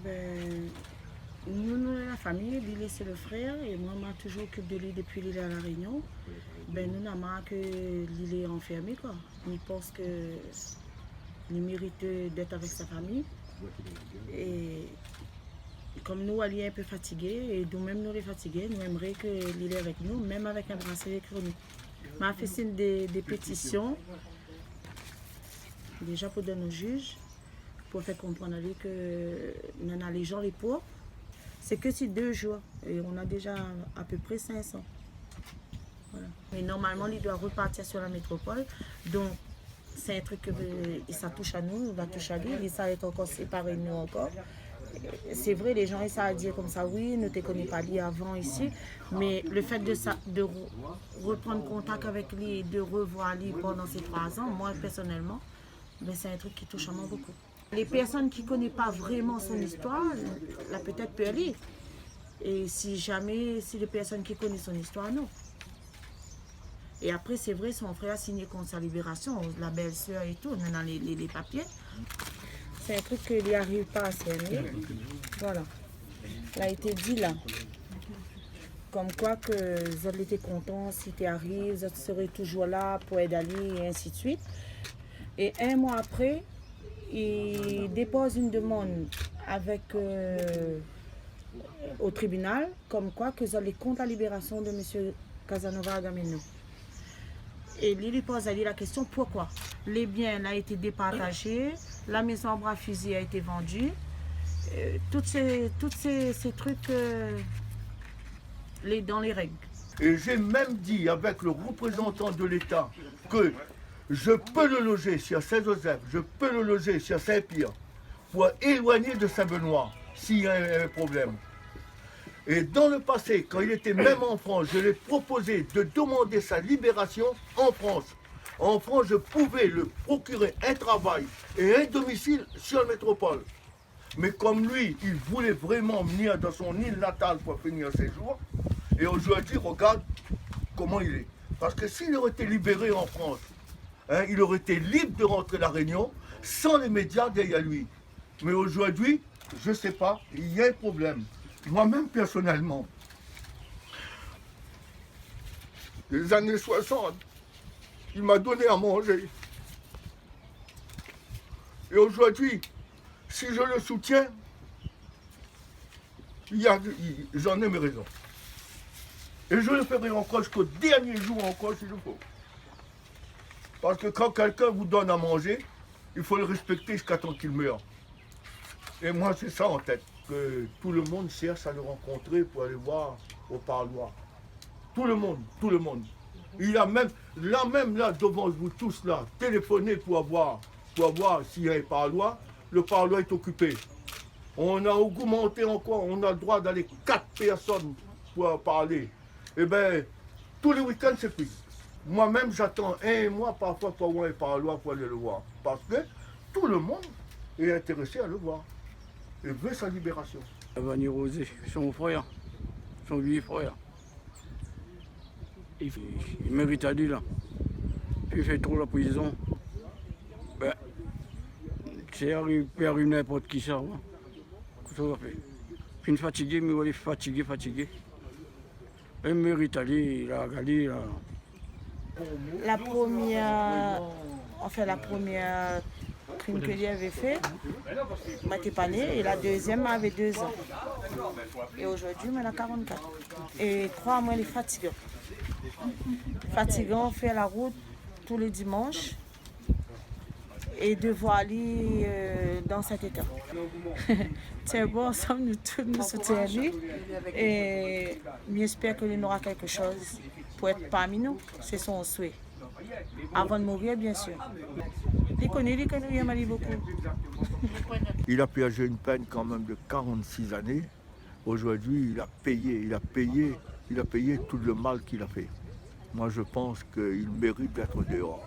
Ben, nous, la famille, lui, c'est le frère, et moi, je toujours occupé de lui depuis qu'il est à La Réunion. Ben, nous, n'avons pas que il est enfermé, quoi. Il pense qu'il mérite d'être avec sa famille. Et comme nous, il est un peu fatigué, et nous-mêmes, nous, les fatigués, nous aimerions qu'il est avec nous, même avec un bracelet électronique. On a fait signe des pétitions, déjà pour donner aux juges, pour faire comprendre à lui que nous avons les gens, les pauvres. C'est que si 2 jours, et on a déjà à peu près 500. Voilà. Mais normalement, il doit repartir sur la métropole. Donc, c'est un truc que ça touche à nous, on va toucher à lui, et ça va être encore séparé de nous encore. C'est vrai, les gens ils savent dire comme ça, oui, ne te connais pas lui avant ici, mais le fait de reprendre contact avec lui et de revoir lui pendant ces 3 ans, moi personnellement, ben, c'est un truc qui touche à moi beaucoup. Les personnes qui ne connaissent pas vraiment son histoire, là peut-être peut aller. Et si les personnes qui connaissent son histoire, non. Et après, c'est vrai, son frère a signé contre sa libération, la belle-sœur et tout, on a les papiers. C'est un truc qu'il n'arrive pas à cerner. Voilà. Il a été dit là. Comme quoi que vous étiez content si tu arrives, vous serez toujours là pour aider Ali et ainsi de suite. Et 1 mois après, il dépose une demande avec, au tribunal, comme quoi que vous allez contre la libération de M. Casanova Agamemnon. Et lui pose à lui la question, pourquoi? Les biens ont été départagés, la maison en bras fusil a été vendue, tous ces trucs dans les règles. Et j'ai même dit avec le représentant de l'État que je peux le loger sur Saint-Joseph, je peux le loger sur Saint-Pierre, pour éloigner de Saint-Benoît s'il y a un problème. Et dans le passé, quand il était même en France, je lui ai proposé de demander sa libération en France. En France, je pouvais le procurer un travail et un domicile sur la métropole. Mais comme lui, il voulait vraiment venir dans son île natale pour finir ses jours, et aujourd'hui, regarde comment il est. Parce que s'il aurait été libéré en France, hein, il aurait été libre de rentrer à La Réunion sans les médias derrière lui. Mais aujourd'hui, je ne sais pas, il y a un problème. Moi-même, personnellement, les années 60, il m'a donné à manger. Et aujourd'hui, si je le soutiens, j'en ai mes raisons. Et je le ferai encore jusqu'au dernier jour encore s'il le faut. Parce que quand quelqu'un vous donne à manger, il faut le respecter jusqu'à temps qu'il meure. Et moi, c'est ça en tête, que tout le monde cherche à le rencontrer pour aller voir au parloir. Tout le monde, tout le monde. Il a même là, devant vous tous là, téléphoné pour avoir s'il y a un parloir. Le parloir est occupé. On a augmenté encore, on a le droit d'aller 4 personnes pour parler. Eh bien, tous les week-ends, c'est pris. Moi-même, j'attends 1 mois parfois pour avoir un parloir pour aller le voir. Parce que tout le monde est intéressé à le voir. Et veut sa libération. Vanny Rosé, son frère, son vieux frère. Il mérite à dire là. Il fait trop la prison. Ben, c'est arrivé à n'importe qui ça. Qu'est-ce qu'on va faire? Je suis fatigué, mais on est fatigué. Il mérite à dire, il a regardé là. La première crime que lui avait fait, il n'était pas né, et la deuxième avait 2 ans. Et aujourd'hui, il a 44. Et 3 mois, il est fatiguant. Fatigant, faire la route tous les dimanches et devoir aller dans cet état. C'est bon, ensemble, nous tous nous soutenons et j'espère qu'il aura quelque chose pour être parmi nous. C'est son souhait. Avant de mourir, bien sûr. Il connaît, il m'a dit beaucoup. Il a purgé une peine quand même de 46 années. Aujourd'hui, il a payé tout le mal qu'il a fait. Moi, je pense qu'il mérite d'être dehors.